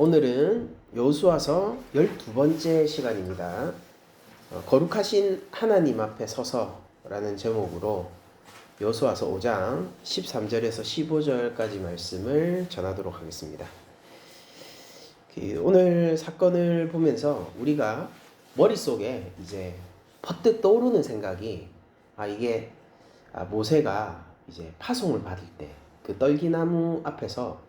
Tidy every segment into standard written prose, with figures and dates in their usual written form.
오늘은 여호수아서 12번째 시간입니다. 거룩하신 하나님 앞에 서서라는 제목으로 여호수아서 5장 13절에서 15절까지 말씀을 전하도록 하겠습니다. 오늘 사건을 보면서 우리가 머릿속에 이제 퍼뜩 떠오르는 생각이 이게 모세가 이제 파송을 받을 때 그 떨기나무 앞에서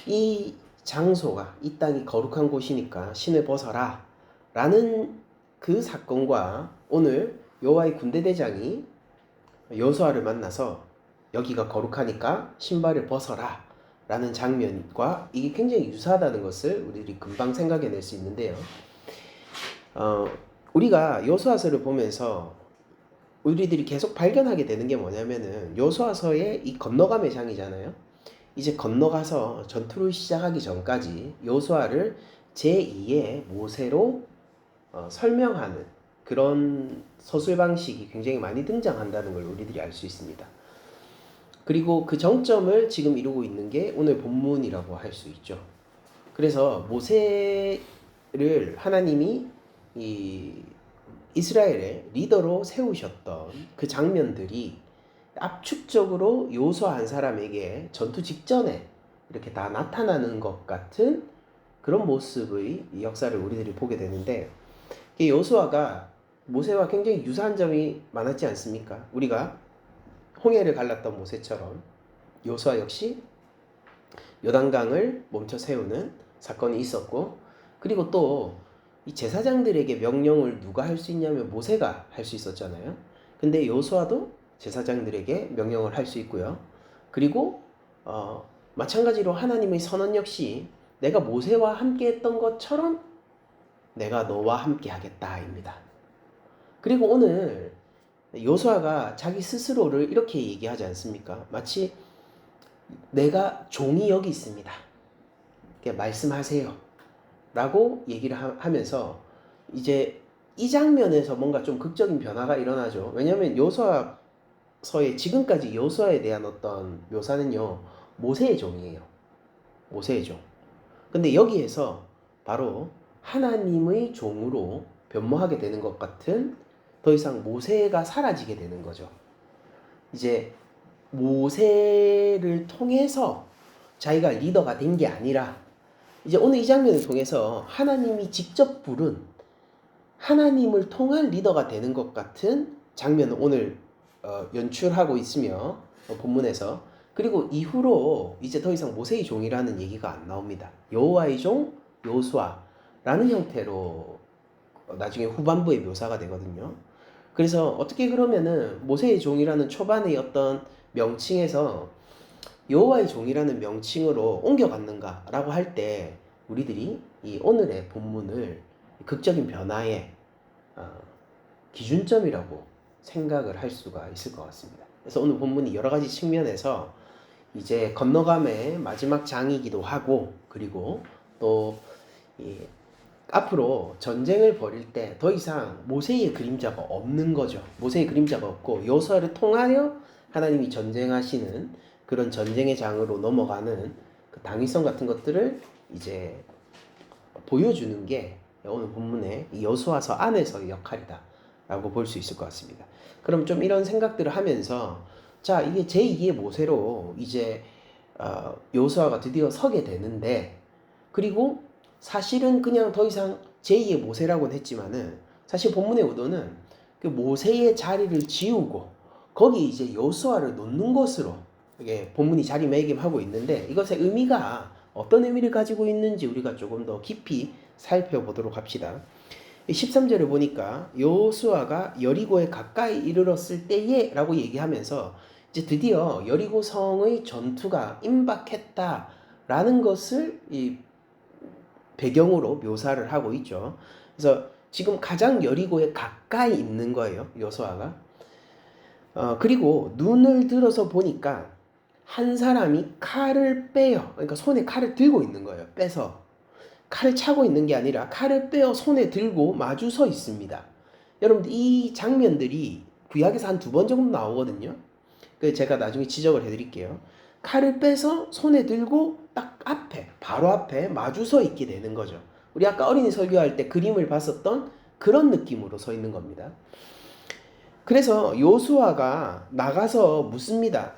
이 장소가, 이 땅이 거룩한 곳이니까 신을 벗어라 라는 그 사건과 오늘 여호와의 군대대장이 여호수아를 만나서 여기가 거룩하니까 신발을 벗어라 라는 장면과 이게 굉장히 유사하다는 것을 우리들이 금방 생각해낼 수 있는데요. 우리가 여호수아서를 보면서 우리들이 계속 발견하게 되는 게 뭐냐면은 여호수아서의 이 건너감의 장이잖아요. 이제 건너가서 전투를 시작하기 전까지 여호수아를 제2의 모세로 설명하는 그런 서술 방식이 굉장히 많이 등장한다는 걸 우리들이 알 수 있습니다. 그리고 그 정점을 지금 이루고 있는 게 오늘 본문이라고 할 수 있죠. 그래서 모세를 하나님이 이 이스라엘의 리더로 세우셨던 그 장면들이 압축적으로 여호수아 한 사람에게 전투 직전에 이렇게 다 나타나는 것 같은 그런 모습의 역사를 우리들이 보게 되는데, 여호수아가 모세와 굉장히 유사한 점이 많았지 않습니까? 우리가 홍해를 갈랐던 모세처럼 여호수아 역시 요단강을 멈춰 세우는 사건이 있었고, 그리고 또 이 제사장들에게 명령을 누가 할 수 있냐면 모세가 할 수 있었잖아요. 근데 여호수아도 제사장들에게 명령을 할 수 있고요. 그리고 마찬가지로 하나님의 선언 역시 내가 모세와 함께 했던 것처럼 내가 너와 함께 하겠다입니다. 그리고 오늘 여호수아가 자기 스스로를 이렇게 얘기하지 않습니까? 마치 내가 종이 여기 있습니다. 말씀하세요 라고 얘기를 하면서 이제 이 장면에서 뭔가 좀 극적인 변화가 일어나죠. 왜냐하면 여호수아서의 지금까지 여호수아에 대한 어떤 묘사는요, 모세의 종이에요. 모세의 종. 근데 여기에서 바로 하나님의 종으로 변모하게 되는 것 같은, 더 이상 모세가 사라지게 되는 거죠. 이제 모세를 통해서 자기가 리더가 된 게 아니라 이제 오늘 이 장면을 통해서 하나님이 직접 부른, 하나님을 통한 리더가 되는 것 같은 장면을 오늘 연출하고 있으며 본문에서, 그리고 이후로 이제 더 이상 모세의 종이라는 얘기가 안 나옵니다. 여호와의 종 여호수아라는 형태로 나중에 후반부에 묘사가 되거든요. 그래서 어떻게 그러면은 모세의 종이라는 초반의 어떤 명칭에서 여호와의 종이라는 명칭으로 옮겨갔는가라고 할 때 우리들이 이 오늘의 본문을 극적인 변화의 기준점이라고 생각을 할 수가 있을 것 같습니다. 그래서 오늘 본문이 여러 가지 측면에서 이제 건너감의 마지막 장이기도 하고, 그리고 또 앞으로 전쟁을 벌일 때 더 이상 모세의 그림자가 없는 거죠. 모세의 그림자가 없고 여호수아를 통하여 하나님이 전쟁하시는 그런 전쟁의 장으로 넘어가는 그 당위성 같은 것들을 이제 보여주는 게 오늘 본문의 여호수아서 안에서의 역할이다 라고 볼 수 있을 것 같습니다. 그럼 좀 이런 생각들을 하면서, 자, 이게 제2의 모세로 이제 여호수아가 드디어 서게 되는데, 그리고 사실은 그냥 더 이상 제2의 모세라고는 했지만은 사실 본문의 의도는 그 모세의 자리를 지우고 거기 이제 여호수아를 놓는 것으로 이게 본문이 자리매김하고 있는데, 이것의 의미가 어떤 의미를 가지고 있는지 우리가 조금 더 깊이 살펴보도록 합시다. 13절을 보니까 여호수아가 여리고에 가까이 이르렀을 때에 라고 얘기하면서 이제 드디어 여리고 성의 전투가 임박했다라는 것을 이 배경으로 묘사를 하고 있죠. 그래서 지금 가장 여리고에 가까이 있는 거예요, 여호수아가. 그리고 눈을 들어서 보니까 한 사람이 칼을 빼요. 그러니까 손에 칼을 들고 있는 거예요. 빼서. 칼을 차고 있는 게 아니라 칼을 빼어 손에 들고 마주 서 있습니다. 여러분들 이 장면들이 구약에서 한 2번 정도 나오거든요. 제가 나중에 지적을 해드릴게요. 칼을 빼서 손에 들고 딱 앞에, 바로 앞에 마주 서 있게 되는 거죠. 우리 아까 어린이 설교할 때 그림을 봤었던 그런 느낌으로 서 있는 겁니다. 그래서 요수아가 나가서 묻습니다.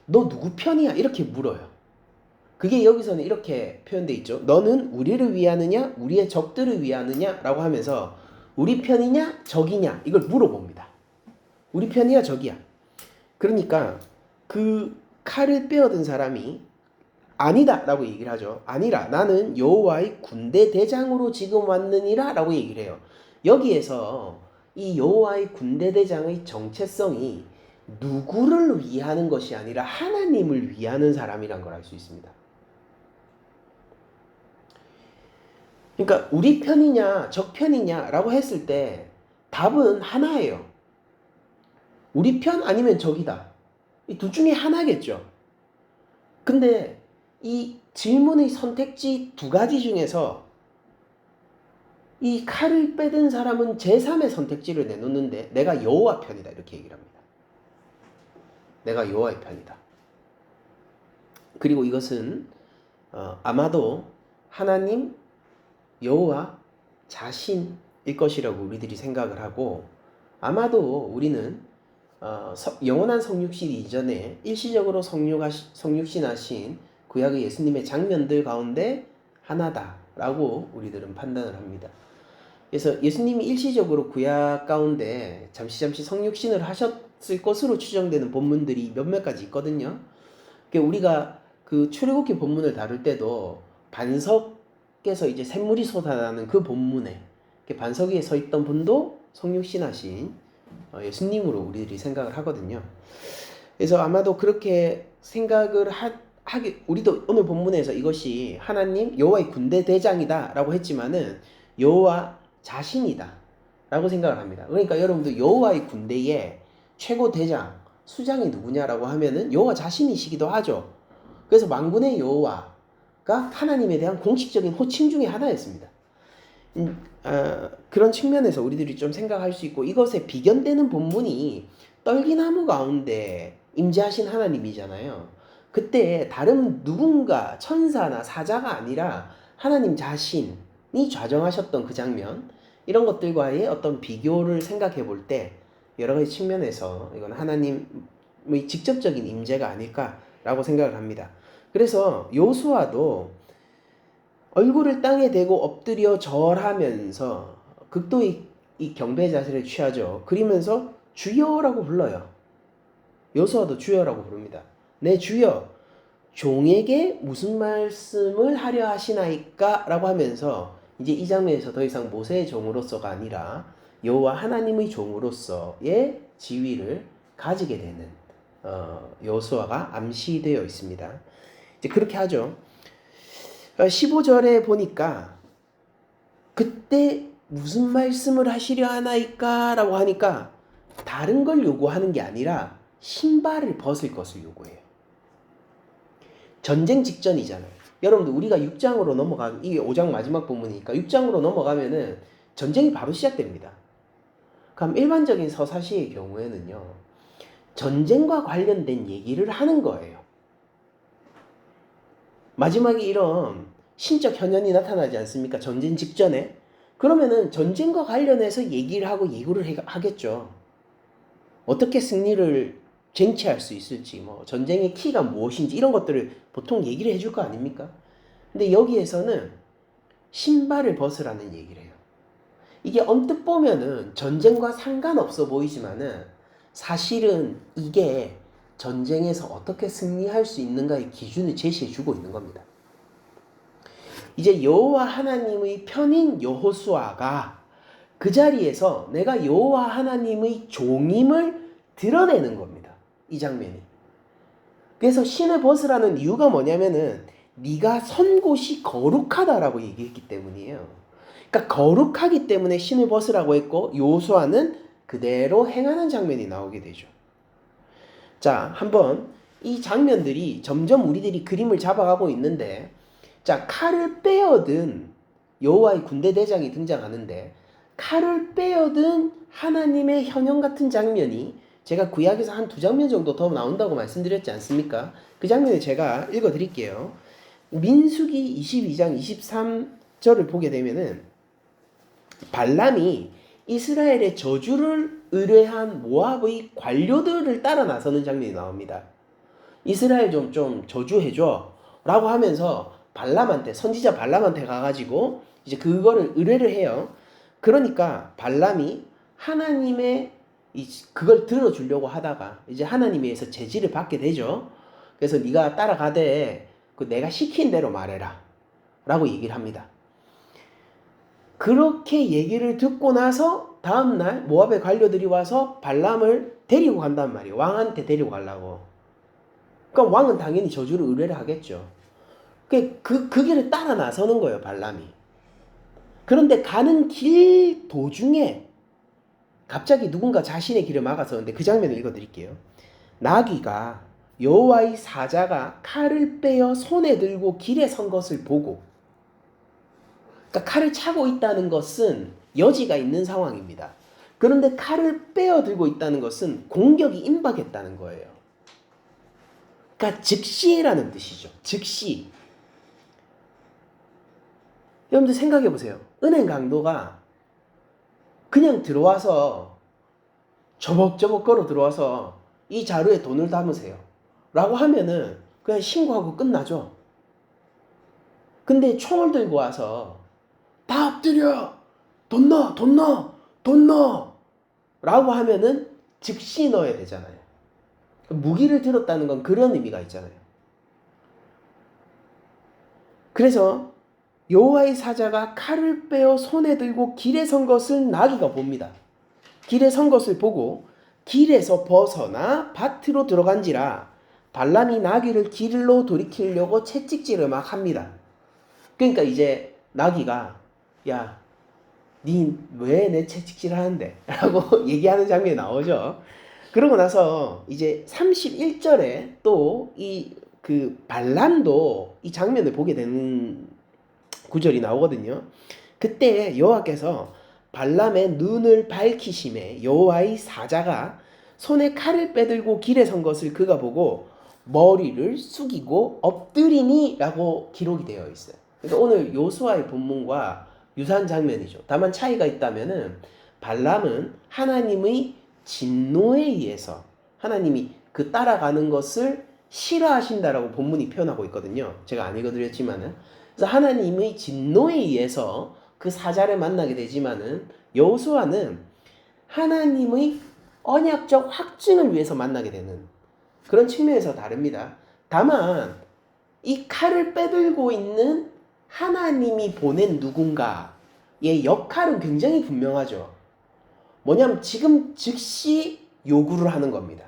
너 누구 편이야? 이렇게 물어요. 그게 여기서는 이렇게 표현되어 있죠. 너는 우리를 위하느냐? 우리의 적들을 위하느냐? 라고 하면서 우리 편이냐? 적이냐? 이걸 물어봅니다. 우리 편이야? 적이야? 그러니까 그 칼을 빼어든 사람이 아니다 라고 얘기를 하죠. 아니라 나는 여호와의 군대 대장으로 지금 왔느니라 라고 얘기를 해요. 여기에서 이 여호와의 군대 대장의 정체성이 누구를 위하는 것이 아니라 하나님을 위하는 사람이란 걸 알 수 있습니다. 그러니까 우리 편이냐 적 편이냐 라고 했을 때 답은 하나예요. 우리 편 아니면 적이다. 이 둘 중에 하나겠죠. 근데 이 질문의 선택지 두 가지 중에서 이 칼을 빼든 사람은 제3의 선택지를 내놓는데 내가 여호와 편이다 이렇게 얘기를 합니다. 내가 여호와의 편이다. 그리고 이것은 아마도 하나님 여호와 자신일 것이라고 우리들이 생각을 하고 아마도 우리는 영원한 성육신 이전에 일시적으로 성육신하신 구약의 예수님의 장면들 가운데 하나다라고 우리들은 판단을 합니다. 그래서 예수님이 일시적으로 구약 가운데 잠시 성육신을 하셨을 것으로 추정되는 본문들이 몇몇 가지 있거든요. 우리가 그 출애굽기 본문을 다룰 때도 반석에서 이제 샘물이 솟아나는 그 본문에 반석 위에 서 있던 분도 성육신하신 예수님으로 우리들이 생각을 하거든요. 그래서 아마도 그렇게 생각을 하게 우리도 오늘 본문에서 이것이 하나님 여호와의 군대 대장이다라고 했지만은 여호와 자신이다 라고 생각을 합니다. 그러니까 여러분들 여호와의 군대의 최고 대장 수장이 누구냐라고 하면은 여호와 자신이시기도 하죠. 그래서 만군의 여호와가 하나님에 대한 공식적인 호칭 중에 하나였습니다. 그런 측면에서 우리들이 좀 생각할 수 있고 이것에 비견되는 본문이 떨기나무 가운데 임재하신 하나님이잖아요. 그때 다른 누군가 천사나 사자가 아니라 하나님 자신이 좌정하셨던 그 장면 이런 것들과의 어떤 비교를 생각해 볼 때 여러 가지 측면에서 이건 하나님의 직접적인 임재가 아닐까라고 생각을 합니다. 그래서 요수아도 얼굴을 땅에 대고 엎드려 절하면서 극도의 이 경배 자세를 취하죠. 그러면서 주여라고 불러요. 요수아도 주여라고 부릅니다. 내 주여 종에게 무슨 말씀을 하려 하시나이까? 라고 하면서 이제 이 장면에서 더 이상 모세의 종으로서가 아니라 여호와 하나님의 종으로서의 지위를 가지게 되는 요수아가 암시되어 있습니다. 이제 그렇게 하죠. 15절에 보니까 그때 무슨 말씀을 하시려 하나이까? 라고 하니까 다른 걸 요구하는 게 아니라 신발을 벗을 것을 요구해요. 전쟁 직전이잖아요. 여러분들 우리가 6장으로 넘어가면 이게 5장 마지막 본문이니까 6장으로 넘어가면은 전쟁이 바로 시작됩니다. 그럼 일반적인 서사시의 경우에는요. 전쟁과 관련된 얘기를 하는 거예요. 마지막에 이런 신적 현현이 나타나지 않습니까? 전쟁 직전에. 그러면은 전쟁과 관련해서 얘기를 하고 예고를 하겠죠. 어떻게 승리를 쟁취할 수 있을지, 뭐 전쟁의 키가 무엇인지 이런 것들을 보통 얘기를 해줄 거 아닙니까? 근데 여기에서는 신발을 벗으라는 얘기를 해요. 이게 언뜻 보면은 전쟁과 상관없어 보이지만은 사실은 이게 전쟁에서 어떻게 승리할 수 있는가의 기준을 제시해주고 있는 겁니다. 이제 여호와 하나님의 편인 여호수아가 그 자리에서 내가 여호와 하나님의 종임을 드러내는 겁니다. 이 장면이. 그래서 신을 벗으라는 이유가 뭐냐면은 네가 선 곳이 거룩하다라고 얘기했기 때문이에요. 그러니까 거룩하기 때문에 신을 벗으라고 했고 여호수아는 그대로 행하는 장면이 나오게 되죠. 자, 한번 이 장면들이 점점 우리들이 그림을 잡아가고 있는데 자, 칼을 빼어든 여호와의 군대 대장이 등장하는데 칼을 빼어든 하나님의 현형 같은 장면이 제가 구약에서 한 2장면 정도 더 나온다고 말씀드렸지 않습니까? 그 장면을 제가 읽어드릴게요. 민수기 22장 23절을 보게 되면은 발람이 이스라엘의 저주를 의뢰한 모압의 관료들을 따라 나서는 장면이 나옵니다. 이스라엘 좀 저주해줘 라고 하면서 발람한테, 선지자 발람한테 가가지고 이제 그거를 의뢰를 해요. 그러니까 발람이 하나님의 그걸 들어주려고 하다가 이제 하나님에 의해서 제지를 받게 되죠. 그래서 네가 따라가되 그 내가 시킨 대로 말해라 라고 얘기를 합니다. 그렇게 얘기를 듣고 나서 다음날 모압의 관료들이 와서 발람을 데리고 간단 말이에요. 왕한테 데리고 가려고. 그러니까 왕은 당연히 저주를 의뢰를 하겠죠. 그 길을 따라 나서는 거예요, 발람이. 그런데 가는 길 도중에 갑자기 누군가 자신의 길을 막아서는데 그 장면을 읽어드릴게요. 나귀가 여호와의 사자가 칼을 빼어 손에 들고 길에 선 것을 보고, 그러니까 칼을 차고 있다는 것은 여지가 있는 상황입니다. 그런데 칼을 빼어 들고 있다는 것은 공격이 임박했다는 거예요. 그러니까 즉시라는 뜻이죠. 즉시. 여러분들 생각해 보세요. 은행 강도가 그냥 들어와서 저벅저벅 걸어 들어와서 이 자루에 돈을 담으세요 라고 하면은 그냥 신고하고 끝나죠. 근데 총을 들고 와서 다 엎드려! 돈 넣어! 돈 넣어! 돈 넣어! 라고 하면은 즉시 넣어야 되잖아요. 무기를 들었다는 건 그런 의미가 있잖아요. 그래서 여호와의 사자가 칼을 빼어 손에 들고 길에 선 것을 나귀가 봅니다. 길에 선 것을 보고 길에서 벗어나 밭으로 들어간지라 발람이 나귀를 길로 돌이키려고 채찍질을 막 합니다. 그러니까 이제 나귀가 야, 니 왜 내 채찍질을 하는데? 라고 얘기하는 장면이 나오죠. 그러고 나서 이제 31절에 또 그 발람도 이 장면을 보게 되는 구절이 나오거든요. 그때 여호와께서 발람의 눈을 밝히심에 여호와의 사자가 손에 칼을 빼들고 길에 선 것을 그가 보고 머리를 숙이고 엎드리니 라고 기록이 되어 있어요. 그러니까 오늘 요수아의 본문과 유사한 장면이죠. 다만 차이가 있다면은 발람은 하나님의 진노에 의해서 하나님이 그 따라가는 것을 싫어하신다라고 본문이 표현하고 있거든요. 제가 안 읽어드렸지만은. 그래서 하나님의 진노에 의해서 그 사자를 만나게 되지만은 여호수아는 하나님의 언약적 확증을 위해서 만나게 되는 그런 측면에서 다릅니다. 다만 이 칼을 빼들고 있는 하나님이 보낸 누군가의 역할은 굉장히 분명하죠. 뭐냐면 지금 즉시 요구를 하는 겁니다.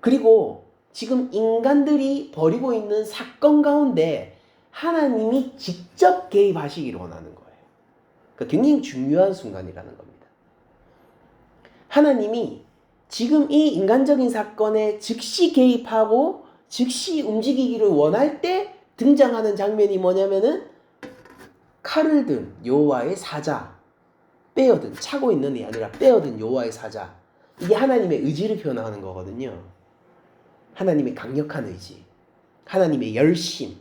그리고 지금 인간들이 벌이고 있는 사건 가운데 하나님이 직접 개입하시기를 원하는 거예요. 그러니까 굉장히 중요한 순간이라는 겁니다. 하나님이 지금 이 인간적인 사건에 즉시 개입하고 즉시 움직이기를 원할 때 등장하는 장면이 뭐냐면은 칼을 든 여호와의 사자, 빼어든, 차고 있는 게 아니라 빼어든 여호와의 사자. 이게 하나님의 의지를 표현하는 거거든요. 하나님의 강력한 의지, 하나님의 열심,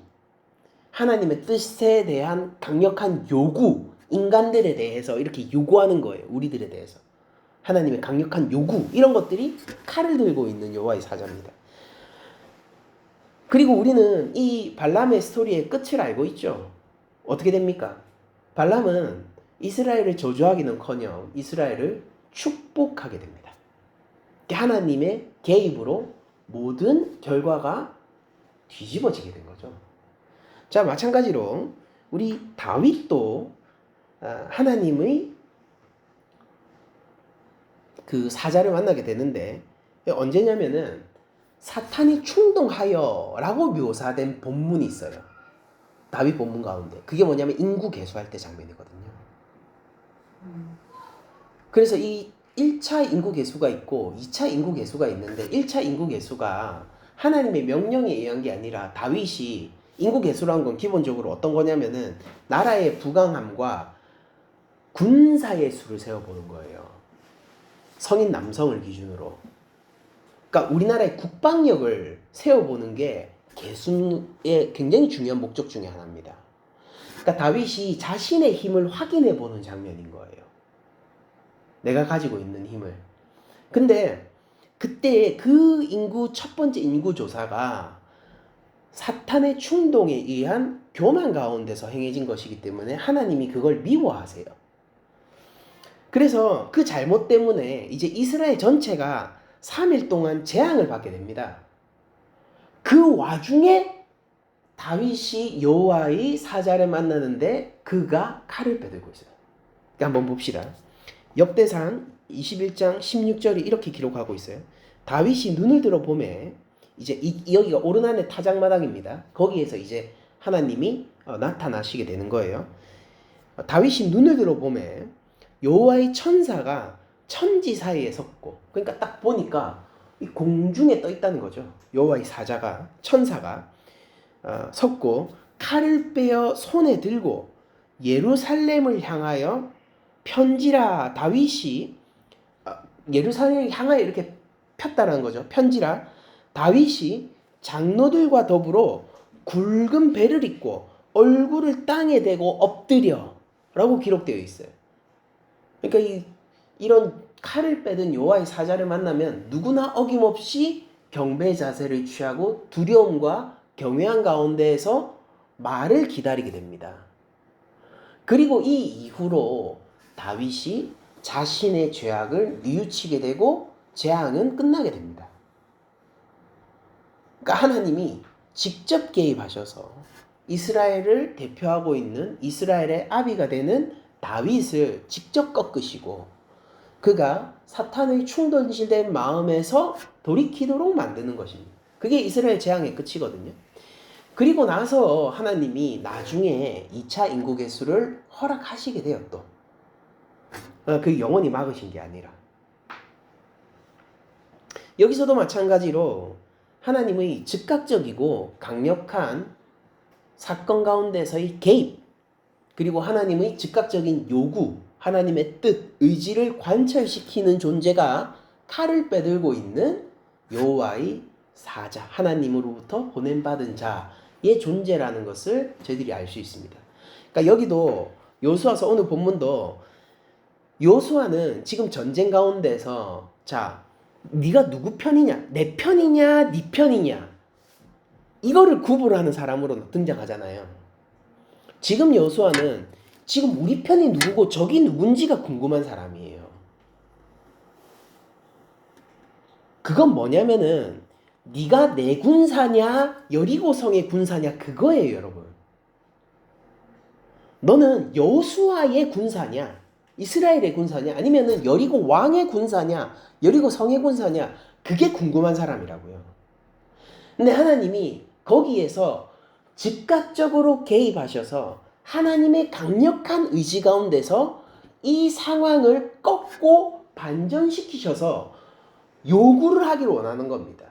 하나님의 뜻에 대한 강력한 요구, 인간들에 대해서 이렇게 요구하는 거예요. 우리들에 대해서. 하나님의 강력한 요구, 이런 것들이 칼을 들고 있는 여호와의 사자입니다. 그리고 우리는 이 발람의 스토리의 끝을 알고 있죠. 어떻게 됩니까? 발람은 이스라엘을 저주하기는커녕 이스라엘을 축복하게 됩니다. 하나님의 개입으로 모든 결과가 뒤집어지게 된 거죠. 자, 마찬가지로 우리 다윗도 하나님의 그 사자를 만나게 되는데 언제냐면은 사탄이 충동하여 라고 묘사된 본문이 있어요. 다윗 본문 가운데. 그게 뭐냐면 인구 계수할 때 장면이거든요. 그래서 이 1차 인구 계수가 있고 2차 인구 계수가 있는데 1차 인구 계수가 하나님의 명령에 의한 게 아니라 다윗이 인구 계수라는 건 기본적으로 어떤 거냐면은 나라의 부강함과 군사의 수를 세워보는 거예요. 성인 남성을 기준으로. 그러니까 우리나라의 국방력을 세워보는 게 계승의 굉장히 중요한 목적 중에 하나입니다. 그러니까 다윗이 자신의 힘을 확인해 보는 장면인 거예요. 내가 가지고 있는 힘을. 근데 그때 그 인구 첫 번째 인구 조사가 사탄의 충동에 의한 교만 가운데서 행해진 것이기 때문에 하나님이 그걸 미워하세요. 그래서 그 잘못 때문에 이제 이스라엘 전체가 3일 동안 재앙을 받게 됩니다. 그 와중에 다윗이 여호와의 사자를 만나는데 그가 칼을 빼들고 있어요. 한번 봅시다. 역대상 21장 16절이 이렇게 기록하고 있어요. 다윗이 눈을 들어 보매 이제 여기가 오르난의 타작마당입니다. 거기에서 이제 하나님이 나타나시게 되는 거예요. 다윗이 눈을 들어 보매 여호와의 천사가 천지 사이에 섰고, 그러니까 딱 보니까 이 공중에 떠 있다는 거죠. 여호와의 사자가, 천사가 섰고 칼을 빼어 손에 들고 예루살렘을 향하여 편지라. 다윗이 예루살렘을 향하여 이렇게 폈다는 거죠. 편지라. 다윗이 장로들과 더불어 굵은 배를 입고 얼굴을 땅에 대고 엎드려 라고 기록되어 있어요. 그러니까 이런 칼을 빼든 여호와의 사자를 만나면 누구나 어김없이 경배 자세를 취하고 두려움과 경외한 가운데에서 말을 기다리게 됩니다. 그리고 이 이후로 다윗이 자신의 죄악을 뉘우치게 되고 재앙은 끝나게 됩니다. 그러니까 하나님이 직접 개입하셔서 이스라엘을 대표하고 있는 이스라엘의 아비가 되는 다윗을 직접 꺾으시고 그가 사탄의 충동질된 마음에서 돌이키도록 만드는 것입니다. 그게 이스라엘 재앙의 끝이거든요. 그리고 나서 하나님이 나중에 2차 인구 개수를 허락하시게 돼요. 또 그 영원히 막으신 게 아니라. 여기서도 마찬가지로 하나님의 즉각적이고 강력한 사건 가운데서의 개입, 그리고 하나님의 즉각적인 요구, 하나님의 뜻, 의지를 관철시키는 존재가 칼을 빼들고 있는 여호와의 사자, 하나님으로부터 보냄받은 자의 존재라는 것을 저희들이 알 수 있습니다. 그러니까 여기도 여호수아서 오늘 본문도 여호수아는 지금 전쟁 가운데서 자, 네가 누구 편이냐? 내 편이냐? 네 편이냐? 이거를 구분하는 사람으로 등장하잖아요. 지금 여호수아는 지금 우리 편이 누구고 적이 누군지가 궁금한 사람이에요. 그건 뭐냐면은 네가 내 군사냐 여리고성의 군사냐 그거예요, 여러분. 너는 여호수아의 군사냐 이스라엘의 군사냐 아니면은 여리고 왕의 군사냐 여리고 성의 군사냐 그게 궁금한 사람이라고요. 근데 하나님이 거기에서 즉각적으로 개입하셔서 하나님의 강력한 의지 가운데서 이 상황을 꺾고 반전시키셔서 요구를 하기를 원하는 겁니다.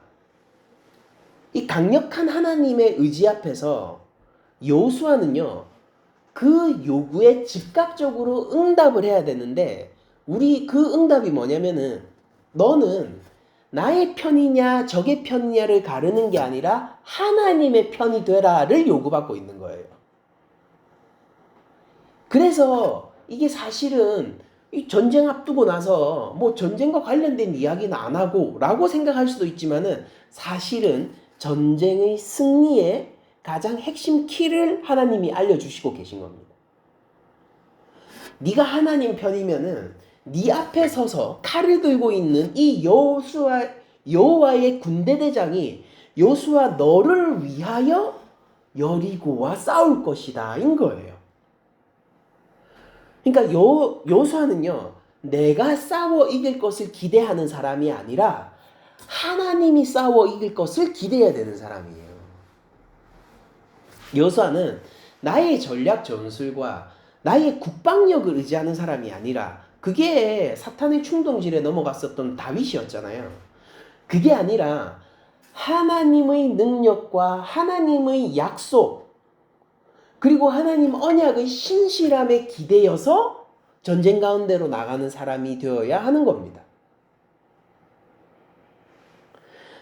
이 강력한 하나님의 의지 앞에서 여호수아는요 그 요구에 즉각적으로 응답을 해야 되는데 우리 그 응답이 뭐냐면은 너는 나의 편이냐 적의 편이냐를 가르는 게 아니라 하나님의 편이 되라를 요구받고 있는 거예요. 그래서 이게 사실은 이 전쟁 앞두고 나서 뭐 전쟁과 관련된 이야기는 안 하고 라고 생각할 수도 있지만은 사실은 전쟁의 승리의 가장 핵심 키를 하나님이 알려주시고 계신 겁니다. 네가 하나님 편이면은 네 앞에 서서 칼을 들고 있는 이 여호와의 군대 대장이 여호수아 너를 위하여 여리고와 싸울 것이다 인 거예요. 그러니까 여호수아는요 내가 싸워 이길 것을 기대하는 사람이 아니라 하나님이 싸워 이길 것을 기대해야 되는 사람이에요. 여호수아는 나의 전략 전술과 나의 국방력을 의지하는 사람이 아니라 그게 사탄의 충동질에 넘어갔었던 다윗이었잖아요. 그게 아니라 하나님의 능력과 하나님의 약속 그리고 하나님 언약의 신실함에 기대어서 전쟁 가운데로 나가는 사람이 되어야 하는 겁니다.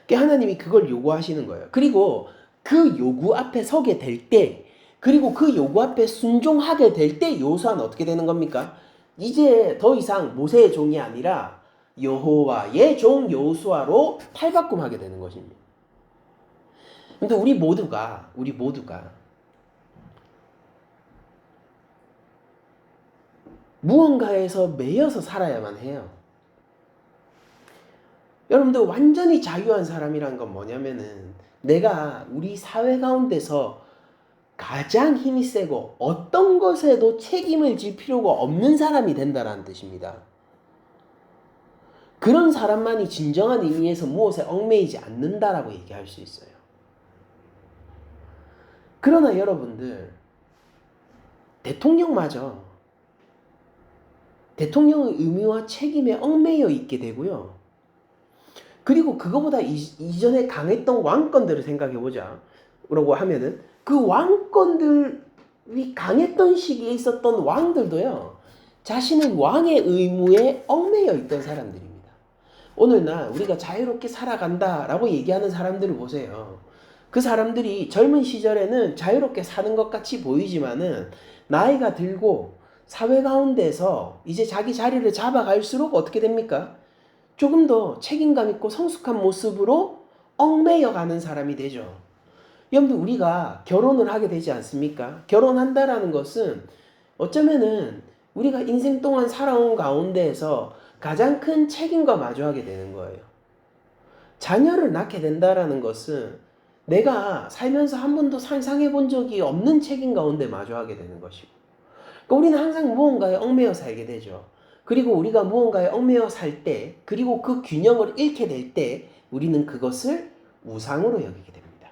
하나님이 그걸 요구하시는 거예요. 그리고 그 요구 앞에 서게 될 때, 그리고 그 요구 앞에 순종하게 될 때 여호수아는 어떻게 되는 겁니까? 이제 더 이상 모세의 종이 아니라 여호와의 종 여호수아로 탈바꿈하게 되는 것입니다. 근데 우리 모두가 무언가에서 매여서 살아야만 해요. 여러분들 완전히 자유한 사람이란 건 뭐냐면은 내가 우리 사회 가운데서 가장 힘이 세고 어떤 것에도 책임을 질 필요가 없는 사람이 된다는 뜻입니다. 그런 사람만이 진정한 의미에서 무엇에 얽매이지 않는다라고 얘기할 수 있어요. 그러나 여러분들 대통령마저 대통령의 의미와 책임에 얽매여 있게 되고요. 그리고 그거보다 이전에 강했던 왕권들을 생각해보자. 라고 하면은 그 왕권들이 강했던 시기에 있었던 왕들도요. 자신의 왕의 의무에 얽매여 있던 사람들입니다. 오늘날 우리가 자유롭게 살아간다라고 얘기하는 사람들을 보세요. 그 사람들이 젊은 시절에는 자유롭게 사는 것 같이 보이지만은 나이가 들고 사회 가운데서 이제 자기 자리를 잡아갈수록 어떻게 됩니까? 조금 더 책임감 있고 성숙한 모습으로 얽매여 가는 사람이 되죠. 여러분들 우리가 결혼을 하게 되지 않습니까? 결혼한다라는 것은 어쩌면은 우리가 인생 동안 살아온 가운데에서 가장 큰 책임과 마주하게 되는 거예요. 자녀를 낳게 된다라는 것은 내가 살면서 한 번도 상상해 본 적이 없는 책임 가운데 마주하게 되는 것이고, 그러니까 우리는 항상 무언가에 얽매여 살게 되죠. 그리고 우리가 무언가에 얽매여 살 때, 그리고 그 균형을 잃게 될 때 우리는 그것을 우상으로 여기게 됩니다.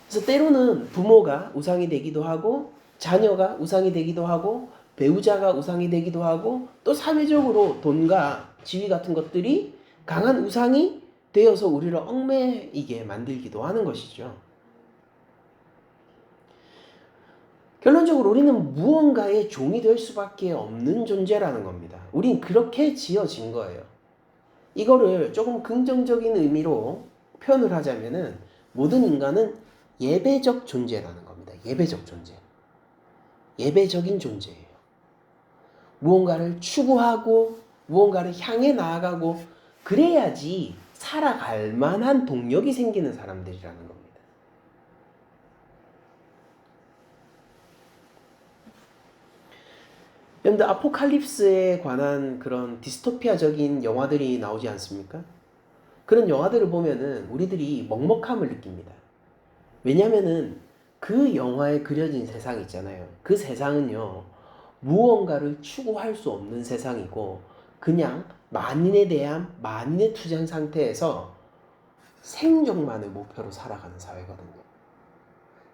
그래서 때로는 부모가 우상이 되기도 하고, 자녀가 우상이 되기도 하고, 배우자가 우상이 되기도 하고, 또 사회적으로 돈과 지위 같은 것들이 강한 우상이 되어서 우리를 얽매이게 만들기도 하는 것이죠. 결론적으로 우리는 무언가의 종이 될 수밖에 없는 존재라는 겁니다. 우린 그렇게 지어진 거예요. 이거를 조금 긍정적인 의미로 표현을 하자면은 모든 인간은 예배적 존재라는 겁니다. 예배적 존재. 예배적인 존재예요. 무언가를 추구하고 무언가를 향해 나아가고 그래야지 살아갈 만한 동력이 생기는 사람들이라는 겁니다. 여러분들 아포칼립스에 관한 그런 디스토피아적인 영화들이 나오지 않습니까? 그런 영화들을 보면은 우리들이 먹먹함을 느낍니다. 왜냐면은 그 영화에 그려진 세상 있잖아요. 그 세상은요, 무언가를 추구할 수 없는 세상이고, 그냥 만인에 대한 만인의 투쟁 상태에서 생존만을 목표로 살아가는 사회거든요.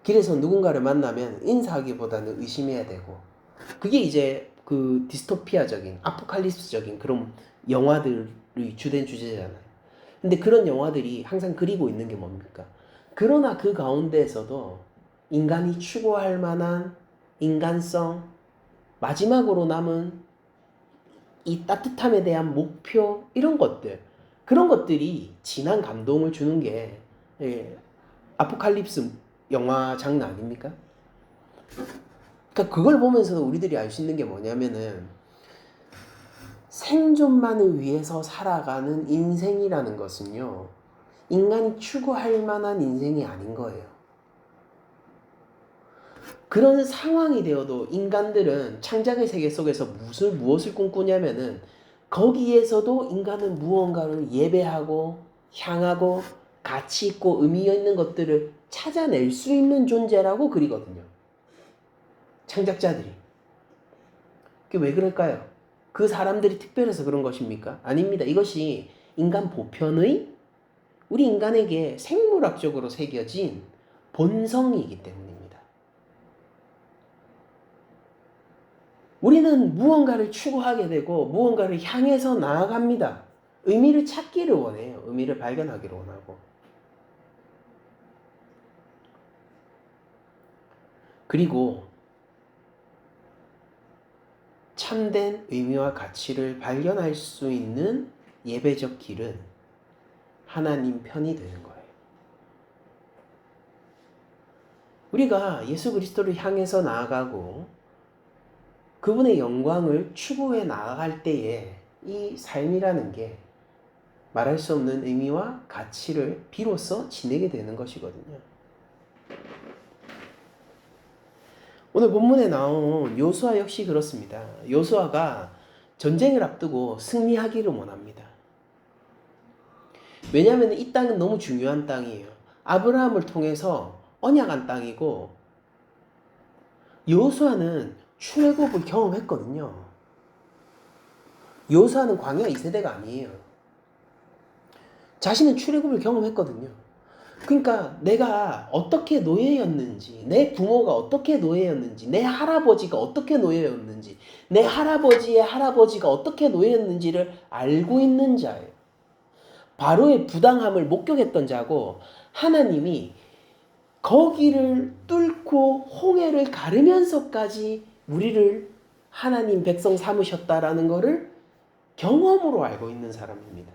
길에서 누군가를 만나면 인사하기보다는 의심해야 되고, 그게 이제 그 디스토피아적인, 아포칼립스적인 그런 영화들의 주된 주제잖아요. 근데 그런 영화들이 항상 그리고 있는 게 뭡니까? 그러나 그 가운데에서도 인간이 추구할 만한 인간성, 마지막으로 남은 이 따뜻함에 대한 목표, 이런 것들, 그런 것들이 진한 감동을 주는 게 아포칼립스 영화 장르 아닙니까? 그러니까 그걸 보면서 우리들이 알 수 있는 게 뭐냐면은 생존만을 위해서 살아가는 인생이라는 것은요, 인간이 추구할 만한 인생이 아닌 거예요. 그런 상황이 되어도 인간들은 창작의 세계 속에서 무엇을 꿈꾸냐면은 거기에서도 인간은 무언가를 예배하고 향하고 가치 있고 의미 있는 것들을 찾아낼 수 있는 존재라고 그리거든요. 창작자들이. 그게 왜 그럴까요? 그 사람들이 특별해서 그런 것입니까? 아닙니다. 이것이 인간 보편의 우리 인간에게 생물학적으로 새겨진 본성이기 때문입니다. 우리는 무언가를 추구하게 되고 무언가를 향해서 나아갑니다. 의미를 찾기를 원해요. 의미를 발견하기를 원하고. 그리고 참된 의미와 가치를 발견할 수 있는 예배적 길은 하나님 편이 되는 거예요. 우리가 예수 그리스도를 향해서 나아가고 그분의 영광을 추구해 나아갈 때에 이 삶이라는 게 말할 수 없는 의미와 가치를 비로소 지니게 되는 것이거든요. 오늘 본문에 나온 요수아 역시 그렇습니다. 요수아가 전쟁을 앞두고 승리하기를 원합니다. 왜냐하면 이 땅은 너무 중요한 땅이에요. 아브라함을 통해서 언약한 땅이고 요수아는 출애굽을 경험했거든요. 요수아는 광야 2세대가 아니에요. 자신은 출애굽을 경험했거든요. 그러니까 내가 어떻게 노예였는지, 내 부모가 어떻게 노예였는지, 내 할아버지가 어떻게 노예였는지, 내 할아버지의 할아버지가 어떻게 노예였는지를 알고 있는 자예요. 바로의 부당함을 목격했던 자고 하나님이 거기를 뚫고 홍해를 가르면서까지 우리를 하나님 백성 삼으셨다라는 것을 경험으로 알고 있는 사람입니다.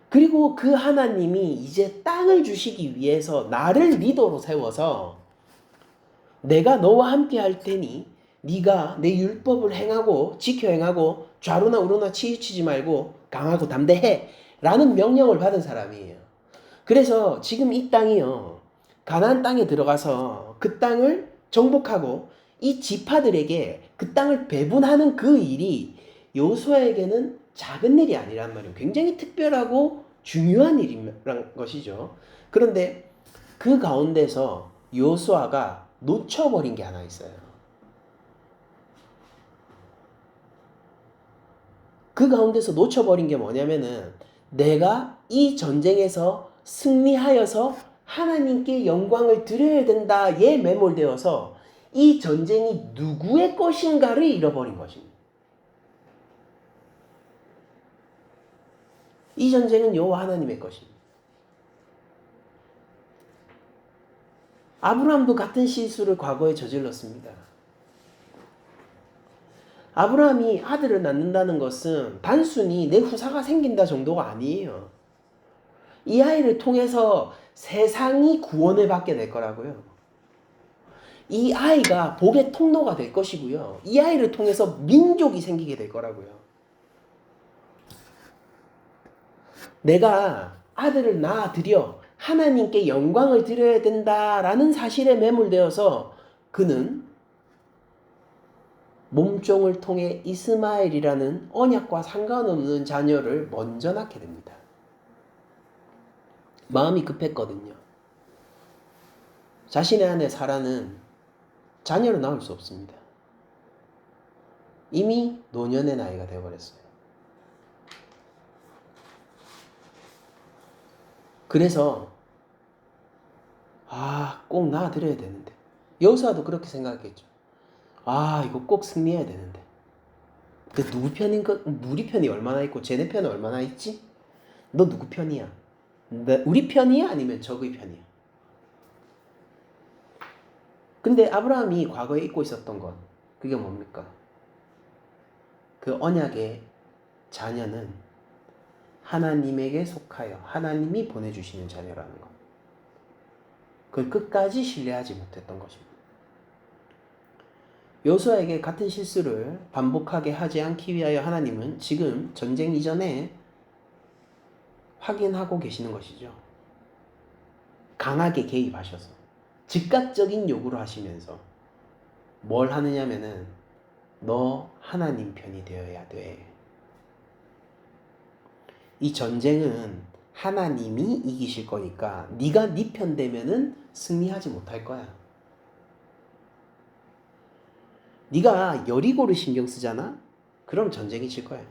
그리고 그 하나님이 이제 땅을 주시기 위해서 나를 리더로 세워서 내가 너와 함께 할 테니 네가 내 율법을 행하고 지켜 행하고 좌로나 우로나 치우치지 말고 강하고 담대해 라는 명령을 받은 사람이에요. 그래서 지금 이 땅이요, 가나안 땅에 들어가서 그 땅을 정복하고 이 지파들에게 그 땅을 배분하는 그 일이 요수아에게는 작은 일이 아니란 말이에요. 굉장히 특별하고 중요한 일이란 것이죠. 그런데 그 가운데서 요수아가 놓쳐버린 게 하나 있어요. 그 가운데서 놓쳐버린 게 뭐냐면은 내가 이 전쟁에서 승리하여서 하나님께 영광을 드려야 된다에 매몰되어서 이 전쟁이 누구의 것인가를 잃어버린 것입니다. 이 전쟁은 여호와 하나님의 것입니다. 아브라함도 같은 실수를 과거에 저질렀습니다. 아브라함이 아들을 낳는다는 것은 단순히 내 후사가 생긴다 정도가 아니에요. 이 아이를 통해서 세상이 구원을 받게 될 거라고요. 이 아이가 복의 통로가 될 것이고요. 이 아이를 통해서 민족이 생기게 될 거라고요. 내가 아들을 낳아드려 하나님께 영광을 드려야 된다라는 사실에 매몰되어서 그는 몸종을 통해 이스마엘이라는 언약과 상관없는 자녀를 먼저 낳게 됩니다. 마음이 급했거든요. 자신의 아내 사라는 자녀를 낳을 수 없습니다. 이미 노년의 나이가 되어버렸어요. 그래서 꼭 낳아드려야 되는데, 여호수아도 그렇게 생각했죠. 이거 꼭 승리해야 되는데. 근데 누구 편인 거? 우리 편이 얼마나 있고 쟤네 편은 얼마나 있지? 너 누구 편이야? 우리 편이야? 아니면 적의 편이야? 근데 아브라함이 과거에 잊고 있었던 것, 그게 뭡니까? 그 언약의 자녀는 하나님에게 속하여 하나님이 보내주시는 자녀라는 것. 그걸 끝까지 신뢰하지 못했던 것입니다. 요수아에게 같은 실수를 반복하게 하지 않기 위하여 하나님은 지금 전쟁 이전에 확인하고 계시는 것이죠. 강하게 개입하셔서 즉각적인 요구를 하시면서 뭘 하느냐면은 너 하나님 편이 되어야 돼. 이 전쟁은 하나님이 이기실 거니까 네가 네 편 되면은 승리하지 못할 거야. 네가 여리고를 신경 쓰잖아? 그럼 전쟁이 질 거야.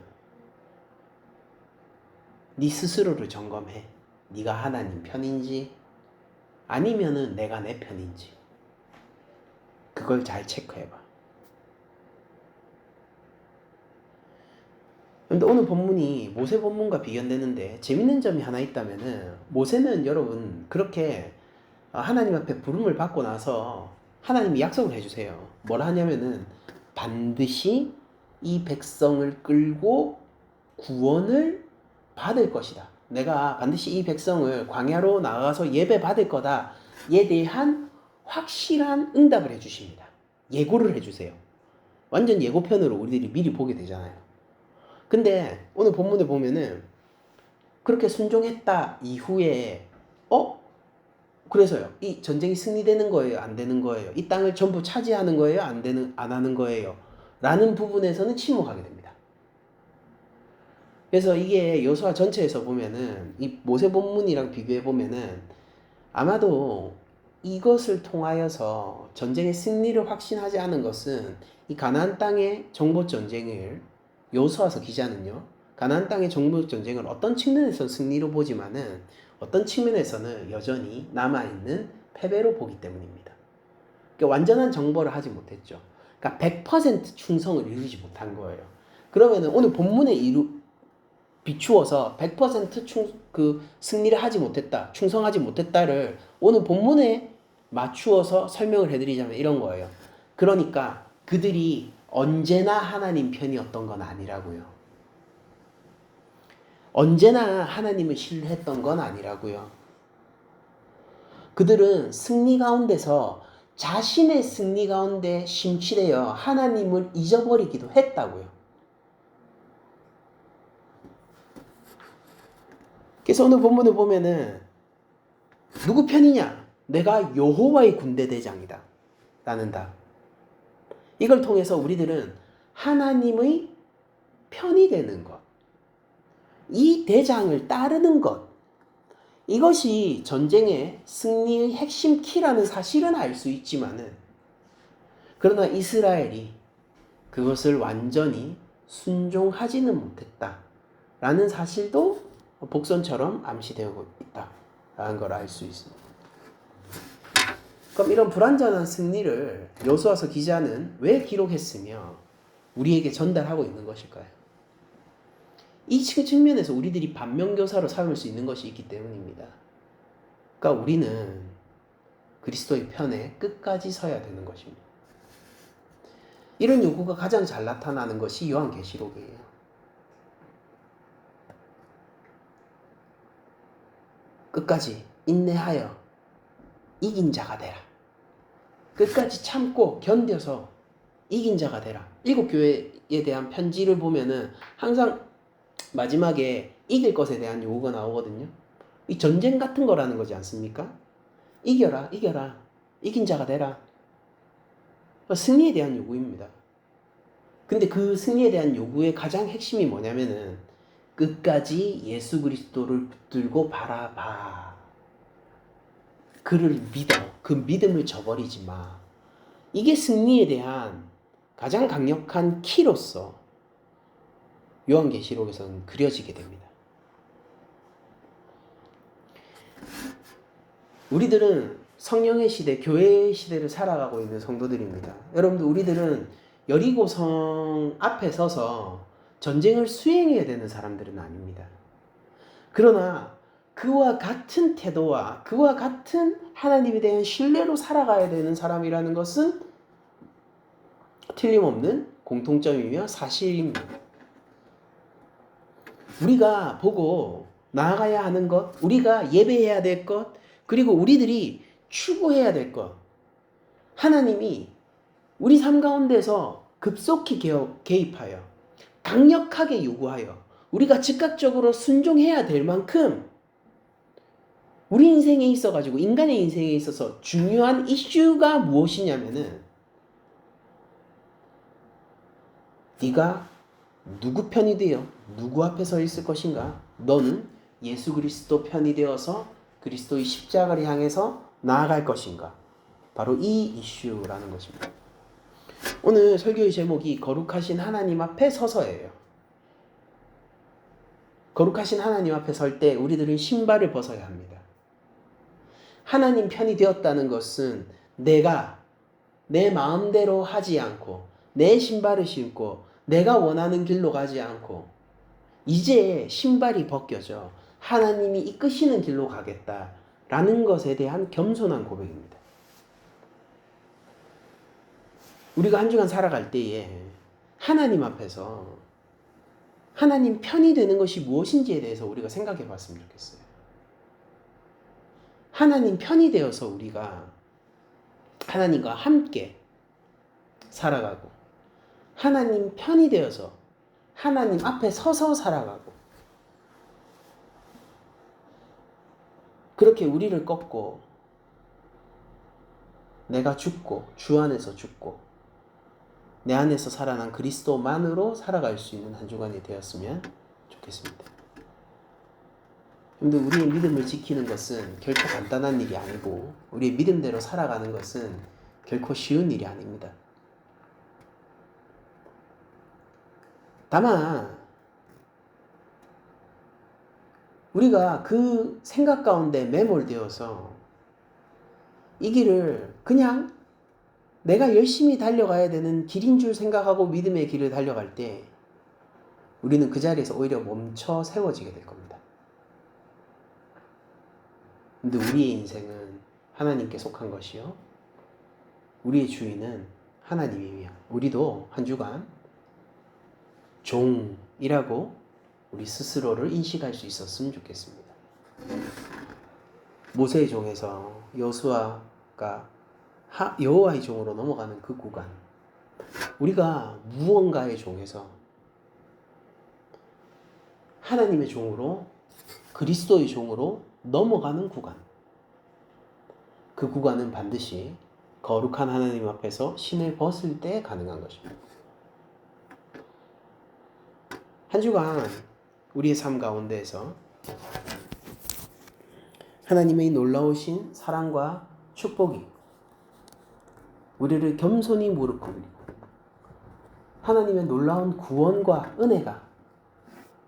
네 스스로를 점검해. 네가 하나님 편인지 아니면은 내가 내 편인지 그걸 잘 체크해봐. 근데 오늘 본문이 모세 본문과 비견되는데 재밌는 점이 하나 있다면은, 모세는 여러분 그렇게 하나님 앞에 부름을 받고 나서 하나님이 약속을 해주세요. 뭘 하냐면은 반드시 이 백성을 끌고 구원을 받을 것이다. 내가 반드시 이 백성을 광야로 나가서 예배 받을 거다에 대한 확실한 응답을 해주십니다. 예고를 해주세요. 완전 예고편으로 우리들이 미리 보게 되잖아요. 근데 오늘 본문에 보면은 그렇게 순종했다 이후에 그래서요. 이 전쟁이 승리되는 거예요? 안 되는 거예요? 이 땅을 전부 차지하는 거예요? 안 하는 거예요? 라는 부분에서는 침묵하게 됩니다. 그래서 이게 여호수아 전체에서 보면은 이 모세 본문이랑 비교해 보면은 아마도 이것을 통하여서 전쟁의 승리를 확신하지 않은 것은 이 가나안 땅의 정복 전쟁을 여호수아서 기자는요. 가나안 땅의 정복 전쟁을 어떤 측면에서 승리로 보지만은 어떤 측면에서는 여전히 남아있는 패배로 보기 때문입니다. 그러니까 완전한 정복을 하지 못했죠. 그러니까 100% 충성을 이루지 못한 거예요. 그러면은 오늘 본문에 비추어서 100% 승리를 하지 못했다, 충성하지 못했다를 오늘 본문에 맞추어서 설명을 해드리자면 이런 거예요. 그러니까 그들이 언제나 하나님 편이었던 건 아니라고요. 언제나 하나님을 신뢰했던 건 아니라고요. 그들은 승리 가운데서 자신의 승리 가운데 심취되어 하나님을 잊어버리기도 했다고요. 그래서 오늘 본문을 보면은 누구 편이냐? 내가 여호와의 군대 대장이다. 라는 답. 이걸 통해서 우리들은 하나님의 편이 되는 것, 이 대장을 따르는 것, 이것이 전쟁의 승리의 핵심 키라는 사실은 알 수 있지만은 그러나 이스라엘이 그것을 완전히 순종하지는 못했다라는 사실도 복선처럼 암시되고 있다라는 걸 알 수 있습니다. 그럼 이런 불완전한 승리를 여호수아서 기자는 왜 기록했으며 우리에게 전달하고 있는 것일까요? 이 측면에서 우리들이 반면교사로 삼을 수 있는 것이 있기 때문입니다. 그러니까 우리는 그리스도의 편에 끝까지 서야 되는 것입니다. 이런 요구가 가장 잘 나타나는 것이 요한계시록이에요. 끝까지 인내하여 이긴 자가 되라. 끝까지 참고 견뎌서 이긴 자가 되라. 7교회에 대한 편지를 보면은 항상 마지막에 이길 것에 대한 요구가 나오거든요. 이 전쟁 같은 거라는 거지 않습니까? 이겨라, 이겨라. 이긴 자가 되라. 승리에 대한 요구입니다. 근데 그 승리에 대한 요구의 가장 핵심이 뭐냐면은 끝까지 예수 그리스도를 붙들고 바라봐. 그를 믿어. 그 믿음을 저버리지 마. 이게 승리에 대한 가장 강력한 키로서 요한계시록에서는 그려지게 됩니다. 우리들은 성령의 시대, 교회의 시대를 살아가고 있는 성도들입니다. 여러분들, 우리들은 여리고성 앞에 서서 전쟁을 수행해야 되는 사람들은 아닙니다. 그러나 그와 같은 태도와 그와 같은 하나님에 대한 신뢰로 살아가야 되는 사람이라는 것은 틀림없는 공통점이며 사실입니다. 우리가 보고 나아가야 하는 것, 우리가 예배해야 될 것, 그리고 우리들이 추구해야 될 것, 하나님이 우리 삶 가운데서 급속히 개입하여 강력하게 요구하여 우리가 즉각적으로 순종해야 될 만큼 우리 인생에 있어가지고 인간의 인생에 있어서 중요한 이슈가 무엇이냐면은 네가 누구 편이 되어 누구 앞에 서 있을 것인가? 너는 예수 그리스도 편이 되어서 그리스도의 십자가를 향해서 나아갈 것인가? 바로 이 이슈라는 것입니다. 오늘 설교의 제목이 거룩하신 하나님 앞에 서서예요. 거룩하신 하나님 앞에 설 때 우리들은 신발을 벗어야 합니다. 하나님 편이 되었다는 것은 내가 내 마음대로 하지 않고 내 신발을 신고 내가 원하는 길로 가지 않고 이제 신발이 벗겨져 하나님이 이끄시는 길로 가겠다라는 것에 대한 겸손한 고백입니다. 우리가 한 주간 살아갈 때에 하나님 앞에서 하나님 편이 되는 것이 무엇인지에 대해서 우리가 생각해 봤으면 좋겠어요. 하나님 편이 되어서 우리가 하나님과 함께 살아가고, 하나님 편이 되어서 하나님 앞에 서서 살아가고, 그렇게 우리를 꺾고 내가 죽고 주 안에서 죽고 내 안에서 살아난 그리스도만으로 살아갈 수 있는 한 주간이 되었으면 좋겠습니다. 근데 우리의 믿음을 지키는 것은 결코 간단한 일이 아니고, 우리의 믿음대로 살아가는 것은 결코 쉬운 일이 아닙니다. 다만 우리가 그 생각 가운데 매몰되어서 이 길을 그냥 내가 열심히 달려가야 되는 길인 줄 생각하고 믿음의 길을 달려갈 때 우리는 그 자리에서 오히려 멈춰 세워지게 될 겁니다. 근데 우리의 인생은 하나님께 속한 것이요, 우리의 주인은 하나님이며, 우리도 한 주간 종이라고 우리 스스로를 인식할 수 있었으면 좋겠습니다. 모세의 종에서 여호수아가 여호와의 종으로 넘어가는 그 구간, 우리가 무언가의 종에서 하나님의 종으로, 그리스도의 종으로 넘어가는 구간, 그 구간은 반드시 거룩한 하나님 앞에서 신을 벗을 때 가능한 것입니다. 한 주간 우리의 삶 가운데에서 하나님의 놀라우신 사랑과 축복이 우리를 겸손히 무릎 꿇리고, 하나님의 놀라운 구원과 은혜가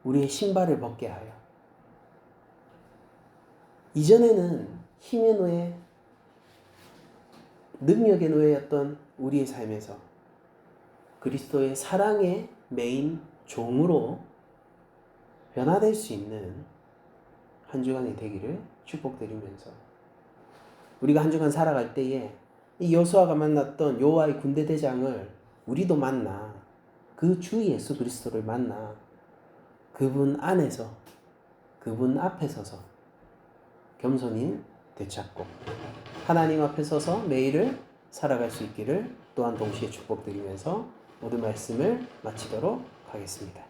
우리의 신발을 벗게 하여 이전에는 힘의 노예, 능력의 노예였던 우리의 삶에서 그리스도의 사랑의 메인 종으로 변화될 수 있는 한 주간이 되기를 축복드리면서, 우리가 한 주간 살아갈 때에 이 여호수아가 만났던 여호와의 군대 대장을 우리도 만나, 그 주 예수 그리스도를 만나 그분 안에서, 그분 앞에 서서 겸손히 되찾고 하나님 앞에 서서 매일을 살아갈 수 있기를 또한 동시에 축복드리면서 모든 말씀을 마치도록 하겠습니다.